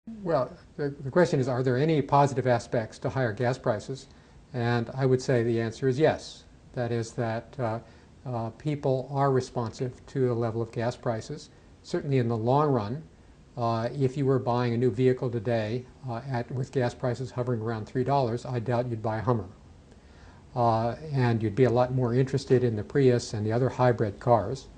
Well, the question is, are there any positive aspects to higher gas prices? And I would say the answer is yes. That is that people are responsive to the level of gas prices. Certainly in the long run, if you were buying a new vehicle today with gas prices hovering around $3, I doubt you'd buy a Hummer. And you'd be a lot more interested in the Prius and the other hybrid cars.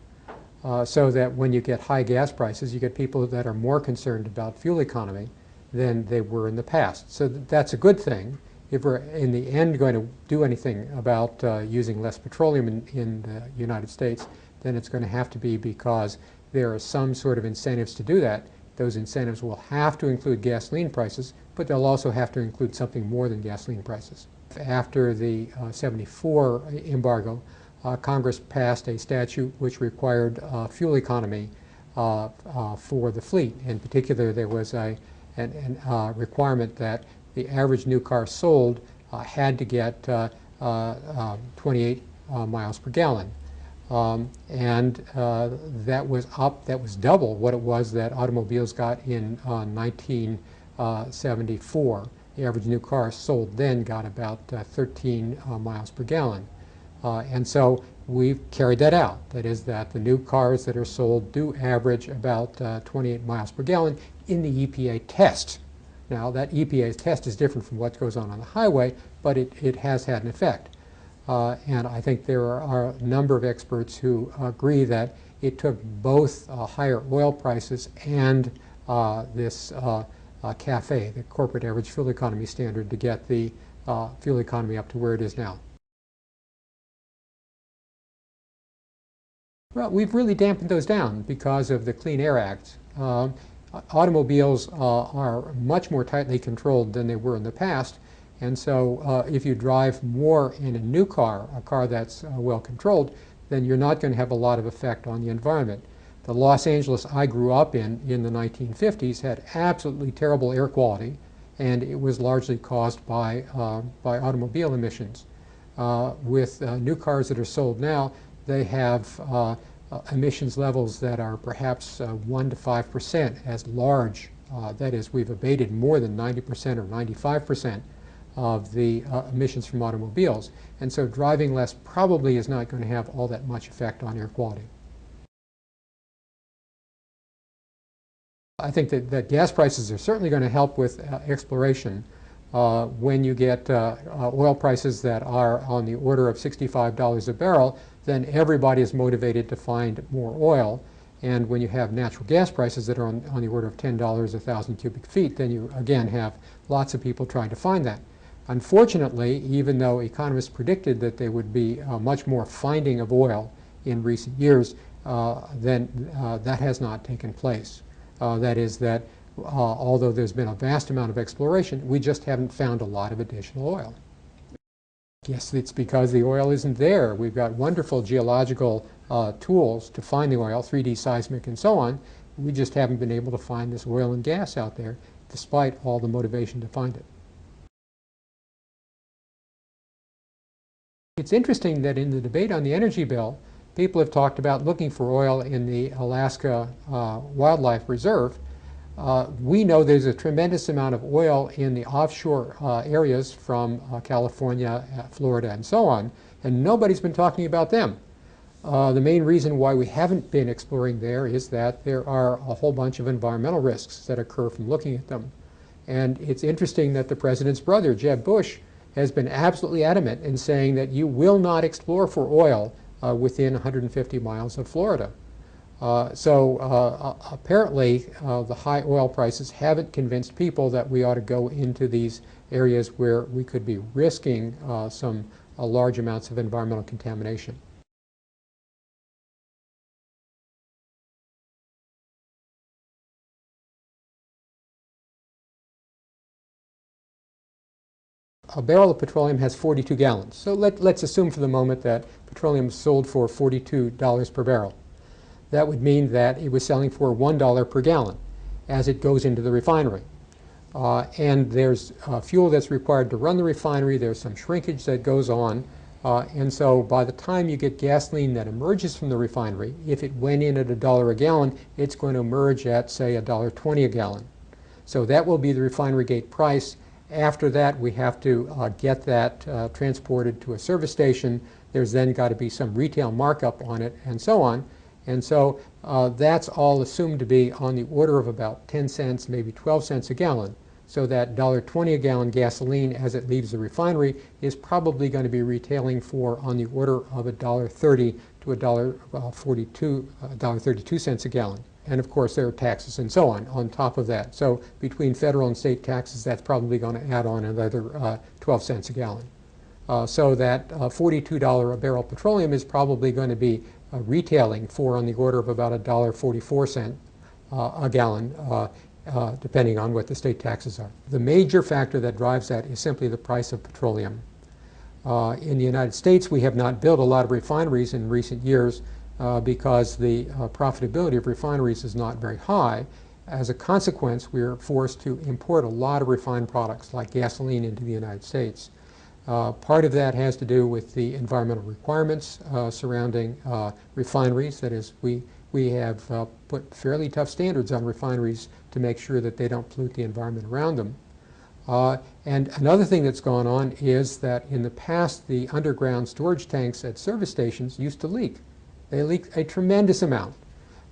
So that when you get high gas prices, you get people that are more concerned about fuel economy than they were in the past. So that's a good thing. If we're in the end going to do anything about using less petroleum in the United States, then it's going to have to be because there are some sort of incentives to do that. Those incentives will have to include gasoline prices, but they'll also have to include something more than gasoline prices. After the '74 embargo, Congress passed a statute which required fuel economy for the fleet. In particular, there was a requirement that the average new car sold had to get 28 miles per gallon. And that was double what it was that automobiles got in 1974. The average new car sold then got about 13 miles per gallon. And so we've carried that out. That is that the new cars that are sold do average about 28 miles per gallon in the EPA test. Now that EPA test is different from what goes on the highway, but it has had an effect. And I think there are a number of experts who agree that it took both higher oil prices and this CAFE, the Corporate Average Fuel Economy Standard, to get the fuel economy up to where it is now. Well, we've really dampened those down because of the Clean Air Act. Automobiles are much more tightly controlled than they were in the past, and so if you drive more in a new car, a car that's well controlled, then you're not going to have a lot of effect on the environment. The Los Angeles I grew up in the 1950s had absolutely terrible air quality, and it was largely caused by automobile emissions. With new cars that are sold now, they have emissions levels that are perhaps 1 to 5% as large. That is, we've abated more than 90% or 95% of the emissions from automobiles. And so driving less probably is not going to have all that much effect on air quality. I think that gas prices are certainly going to help with exploration. When you get oil prices that are on the order of $65 a barrel, then everybody is motivated to find more oil. And when you have natural gas prices that are on the order of $10 a thousand cubic feet, then you again have lots of people trying to find that. Unfortunately, even though economists predicted that there would be much more finding of oil in recent years, then that has not taken place. That is that although there's been a vast amount of exploration, we just haven't found a lot of additional oil. Yes, it's because the oil isn't there. We've got wonderful geological tools to find the oil, 3D seismic and so on. We just haven't been able to find this oil and gas out there, despite all the motivation to find it. It's interesting that in the debate on the energy bill, people have talked about looking for oil in the Alaska Wildlife Reserve. We know there's a tremendous amount of oil in the offshore areas from California, Florida, and so on, and nobody's been talking about them. The main reason why we haven't been exploring there is that there are a whole bunch of environmental risks that occur from looking at them. And it's interesting that the president's brother, Jeb Bush, has been absolutely adamant in saying that you will not explore for oil within 150 miles of Florida. Apparently the high oil prices haven't convinced people that we ought to go into these areas where we could be risking some large amounts of environmental contamination. A barrel of petroleum has 42 gallons. So let's assume for the moment that petroleum is sold for $42 per barrel. That would mean that it was selling for $1 per gallon as it goes into the refinery. And there's fuel that's required to run the refinery. There's some shrinkage that goes on. And so by the time you get gasoline that emerges from the refinery, if it went in at $1 a gallon, it's going to emerge at, say, $1.20 a gallon. So that will be the refinery gate price. After that, we have to get that transported to a service station. There's then got to be some retail markup on it and so on. And so that's all assumed to be on the order of about 10 cents, maybe 12 cents a gallon. So that $1.20 a gallon gasoline as it leaves the refinery is probably going to be retailing for on the order of $1.30 to $1.32 cents a gallon. And of course there are taxes and so on top of that. So between federal and state taxes, that's probably going to add on another 12 cents a gallon. So that $42 a barrel petroleum is probably going to be retailing for on the order of about $1.44 a gallon, depending on what the state taxes are. The major factor that drives that is simply the price of petroleum. In the United States, we have not built a lot of refineries in recent years because the profitability of refineries is not very high. As a consequence, we are forced to import a lot of refined products like gasoline into the United States. Part of that has to do with the environmental requirements surrounding refineries. That is, we have put fairly tough standards on refineries to make sure that they don't pollute the environment around them. And another thing that's gone on is that in the past, the underground storage tanks at service stations used to leak. They leak a tremendous amount.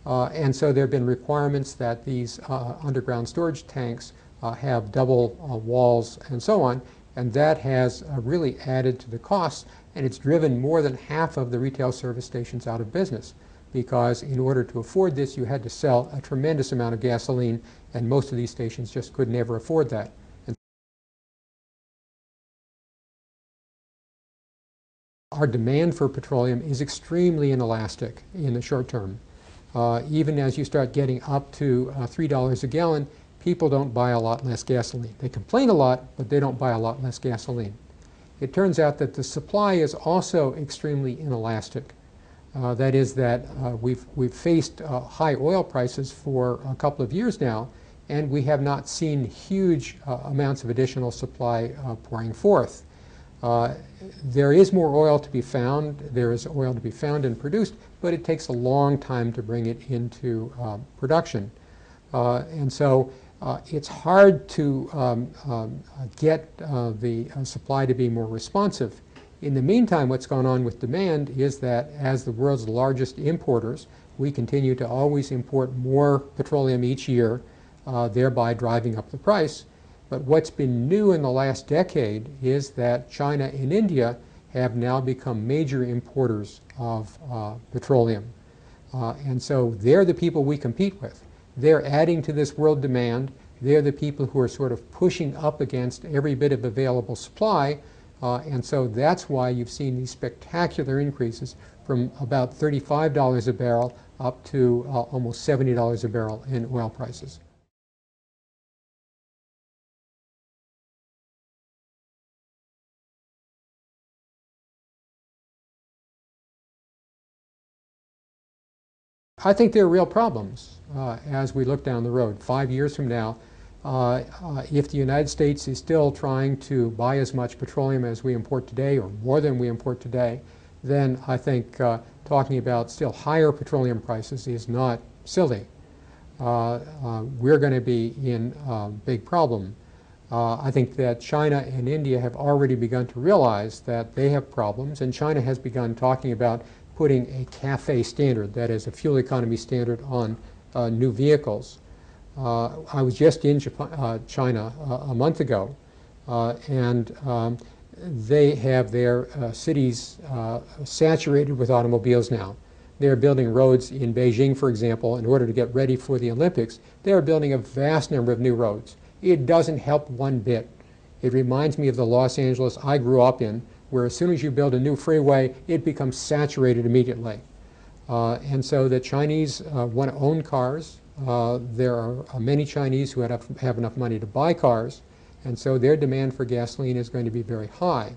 And so there have been requirements that these underground storage tanks have double walls and so on. And that has really added to the costs, and it's driven more than half of the retail service stations out of business, because in order to afford this, you had to sell a tremendous amount of gasoline, and most of these stations just could never afford that. And our demand for petroleum is extremely inelastic in the short term. Even as you start getting up to $3 a gallon, people don't buy a lot less gasoline. They complain a lot, but they don't buy a lot less gasoline. It turns out that the supply is also extremely inelastic. That is that we've faced high oil prices for a couple of years now, and we have not seen huge amounts of additional supply pouring forth. There is more oil to be found. There is oil to be found and produced, but it takes a long time to bring it into production. And so it's hard to get the supply to be more responsive. In the meantime, what's going on with demand is that as the world's largest importers, we continue to always import more petroleum each year, thereby driving up the price. But what's been new in the last decade is that China and India have now become major importers of petroleum. And so they're the people we compete with. They're adding to this world demand. They're the people who are sort of pushing up against every bit of available supply. And so that's why you've seen these spectacular increases from about $35 a barrel up to almost $70 a barrel in oil prices. I think there are real problems as we look down the road. 5 years from now, if the United States is still trying to buy as much petroleum as we import today, or more than we import today, then I think talking about still higher petroleum prices is not silly. We're going to be in a big problem. I think that China and India have already begun to realize that they have problems, and China has begun talking about putting a CAFE standard, that is a fuel economy standard, on new vehicles. I was just in China a month ago, and they have their cities saturated with automobiles now. They're building roads in Beijing, for example, in order to get ready for the Olympics. They're building a vast number of new roads. It doesn't help one bit. It reminds me of the Los Angeles I grew up in, where as soon as you build a new freeway, it becomes saturated immediately. And so the Chinese want to own cars. There are many Chinese who have enough money to buy cars, and so their demand for gasoline is going to be very high.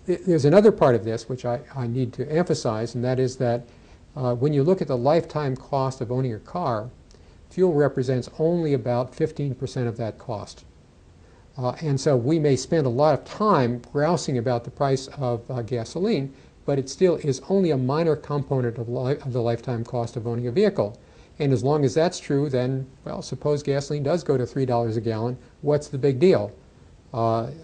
There's another part of this which I need to emphasize, and that is that when you look at the lifetime cost of owning a car, fuel represents only about 15% of that cost. And so we may spend a lot of time grousing about the price of gasoline, but it still is only a minor component of the lifetime cost of owning a vehicle. And as long as that's true, then, well, suppose gasoline does go to $3 a gallon. What's the big deal?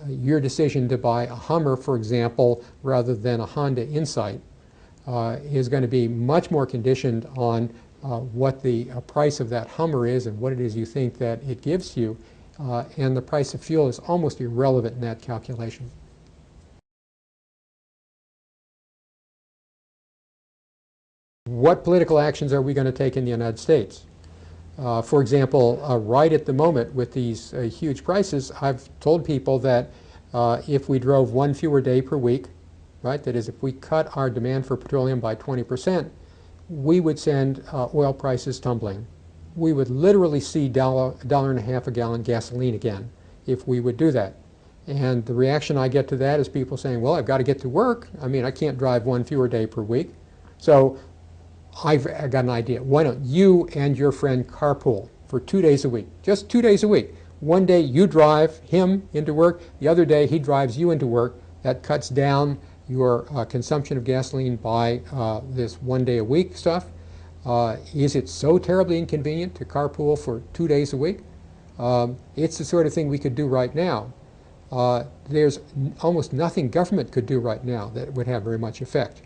Your decision to buy a Hummer, for example, rather than a Honda Insight is going to be much more conditioned on what the price of that Hummer is and what it is you think that it gives you. And the price of fuel is almost irrelevant in that calculation. What political actions are we going to take in the United States? For example, right at the moment with these huge prices, I've told people that if we drove one fewer day per week, right, that is, if we cut our demand for petroleum by 20%, we would send oil prices tumbling. We would literally see $1.50 a gallon gasoline again if we would do that. And the reaction I get to that is people saying, well, I've got to get to work. I mean, I can't drive one fewer day per week. So I've got an idea. Why don't you and your friend carpool for 2 days a week? Just 2 days a week. One day you drive him into work. The other day he drives you into work. That cuts down your consumption of gasoline by this 1 day a week stuff. Is it so terribly inconvenient to carpool for 2 days a week? It's the sort of thing we could do right now. There's almost nothing government could do right now that would have very much effect.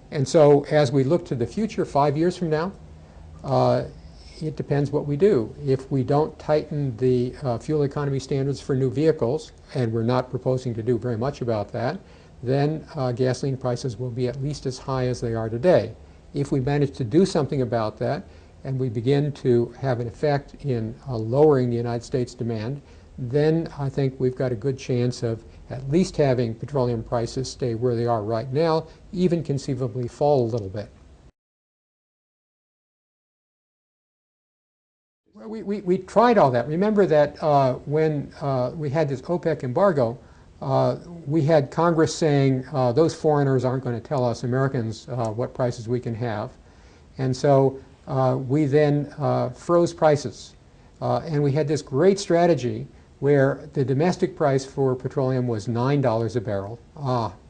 And so as we look to the future, 5 years from now, it depends what we do. If we don't tighten the fuel economy standards for new vehicles, and we're not proposing to do very much about that, then gasoline prices will be at least as high as they are today. If we manage to do something about that, and we begin to have an effect in lowering the United States demand, then I think we've got a good chance of at least having petroleum prices stay where they are right now, even conceivably fall a little bit. We tried all that. Remember that when we had this OPEC embargo, we had Congress saying those foreigners aren't going to tell us Americans what prices we can have. And so we then froze prices. And we had this great strategy where the domestic price for petroleum was $9 a barrel.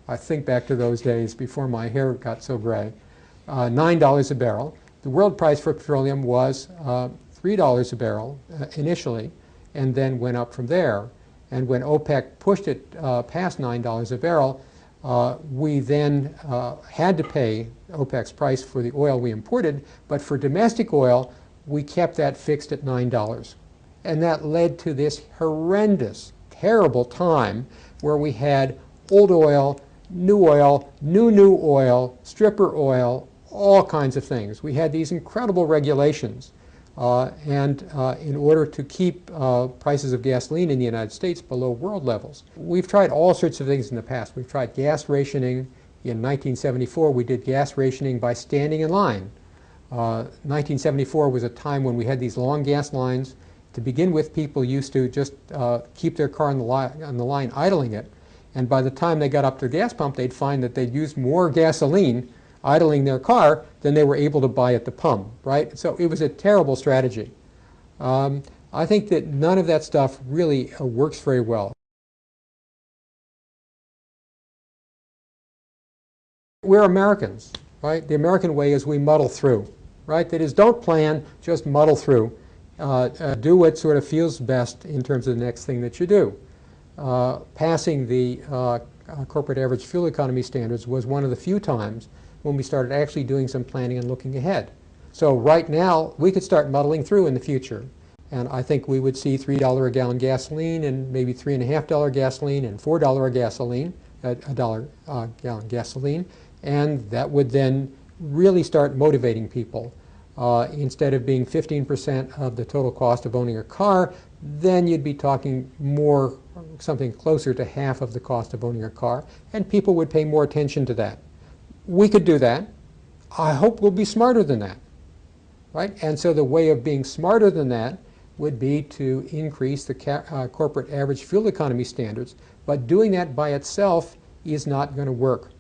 I think back to those days before my hair got so gray. $9 a barrel. The world price for petroleum was $3 a barrel initially, and then went up from there. And when OPEC pushed it past $9 a barrel, we then had to pay OPEC's price for the oil we imported, but for domestic oil, we kept that fixed at $9. And that led to this horrendous, terrible time where we had old oil, new oil, stripper oil, all kinds of things. We had these incredible regulations. In order to keep prices of gasoline in the United States below world levels. We've tried all sorts of things in the past. We've tried gas rationing. In 1974, we did gas rationing by standing in line. 1974 was a time when we had these long gas lines. To begin with, people used to just keep their car on the line idling it. And by the time they got up to the gas pump, they'd find that they'd used more gasoline idling their car than they were able to buy at the pump, right? So it was a terrible strategy. I think that none of that stuff really works very well. We're Americans, right? The American way is we muddle through, right? That is, don't plan, just muddle through. Do what sort of feels best in terms of the next thing that you do. Passing the corporate average fuel economy standards was one of the few times when we started actually doing some planning and looking ahead. So right now, we could start muddling through in the future. And I think we would see $3 a gallon gasoline and maybe $3.50 gasoline and $4 gasoline, a dollar gallon gasoline. And that would then really start motivating people. Instead of being 15% of the total cost of owning a car, then you'd be talking more, something closer to half of the cost of owning a car. And people would pay more attention to that. We could do that. I hope we'll be smarter than that, right? And so the way of being smarter than that would be to increase the corporate average fuel economy standards, but doing that by itself is not going to work.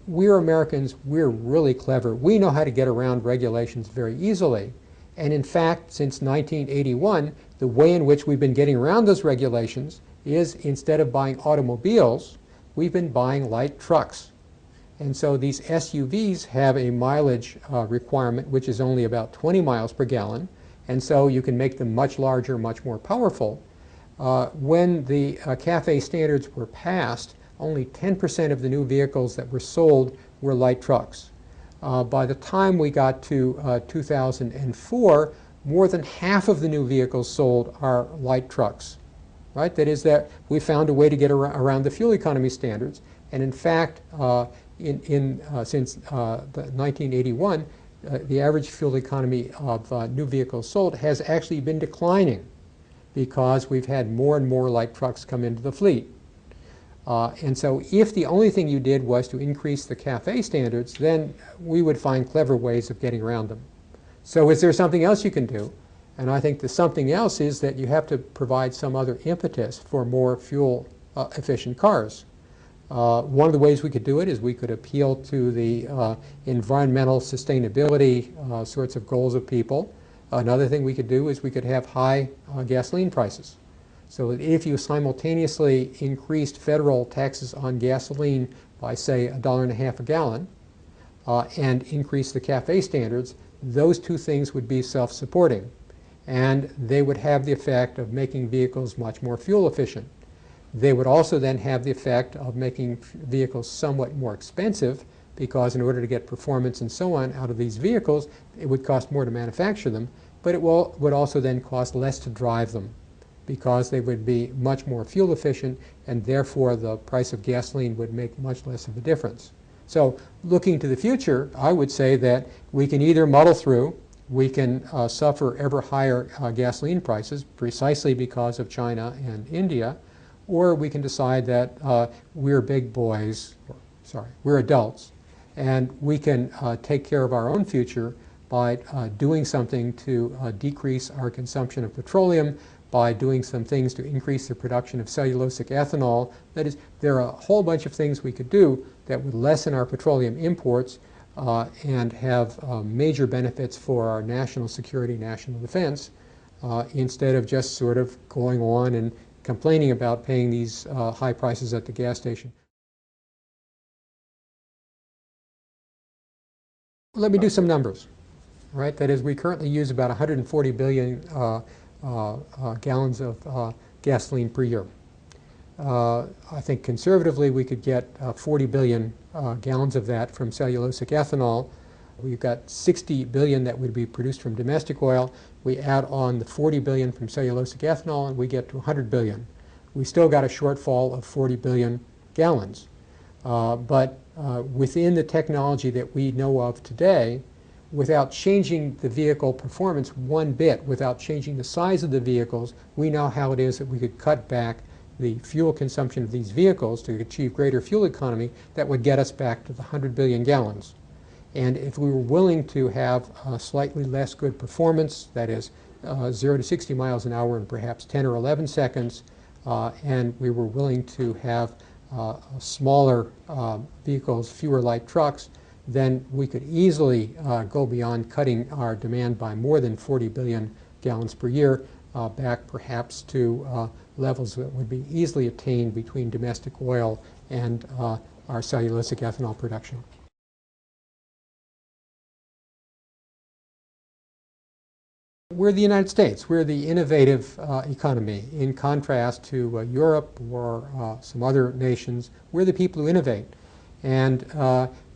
We're Americans, we're really clever. We know how to get around regulations very easily. And in fact, since 1981, the way in which we've been getting around those regulations is instead of buying automobiles, we've been buying light trucks. And so these SUVs have a mileage requirement which is only about 20 miles per gallon, and so you can make them much larger, much more powerful. When the CAFE standards were passed, only 10% of the new vehicles that were sold were light trucks. By the time we got to 2004, more than half of the new vehicles sold are light trucks. Right? That is that we found a way to get around the fuel economy standards. And in fact, since 1981, the average fuel economy of new vehicles sold has actually been declining because we've had more and more light trucks come into the fleet. And so if the only thing you did was to increase the CAFE standards, then we would find clever ways of getting around them. So is there something else you can do? And I think the something else is that you have to provide some other impetus for more fuel efficient cars. One of the ways we could do it is we could appeal to the environmental sustainability sorts of goals of people. Another thing we could do is we could have high gasoline prices. So if you simultaneously increased federal taxes on gasoline by, say, $1.50 a gallon and increased the CAFE standards, those two things would be self-supporting. And they would have the effect of making vehicles much more fuel efficient. They would also then have the effect of making vehicles somewhat more expensive, because in order to get performance and so on out of these vehicles, it would cost more to manufacture them, but it would also then cost less to drive them, because they would be much more fuel efficient, and therefore the price of gasoline would make much less of a difference. So looking to the future, I would say that we can either muddle through, we can suffer ever higher gasoline prices precisely because of China and India, or we can decide that we're big boys, we're adults, and we can take care of our own future by doing something to decrease our consumption of petroleum, by doing some things to increase the production of cellulosic ethanol. That is, there are a whole bunch of things we could do that would lessen our petroleum imports and have major benefits for our national security, national defense, instead of just sort of going on and complaining about paying these high prices at the gas station. Let me do some numbers. Right? That is, we currently use about 140 billion gallons of gasoline per year. I think conservatively we could get 40 billion gallons of that from cellulosic ethanol. We've got 60 billion that would be produced from domestic oil. We add on the 40 billion from cellulosic ethanol and we get to 100 billion. We still got a shortfall of 40 billion gallons. But within the technology that we know of today, without changing the vehicle performance one bit, without changing the size of the vehicles, we know how it is that we could cut back the fuel consumption of these vehicles to achieve greater fuel economy that would get us back to the 100 billion gallons. And if we were willing to have slightly less good performance, that is 0 to 60 miles an hour in perhaps 10 or 11 seconds, and we were willing to have smaller vehicles, fewer light trucks, then we could easily go beyond cutting our demand by more than 40 billion gallons per year, back perhaps to levels that would be easily attained between domestic oil and our cellulosic ethanol production. We're the United States. We're the innovative economy. In contrast to Europe or some other nations, we're the people who innovate. And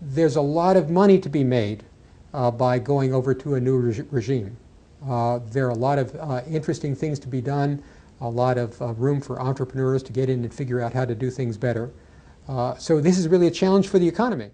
there's a lot of money to be made by going over to a new regime. There are a lot of interesting things to be done, a lot of room for entrepreneurs to get in and figure out how to do things better. So this is really a challenge for the economy.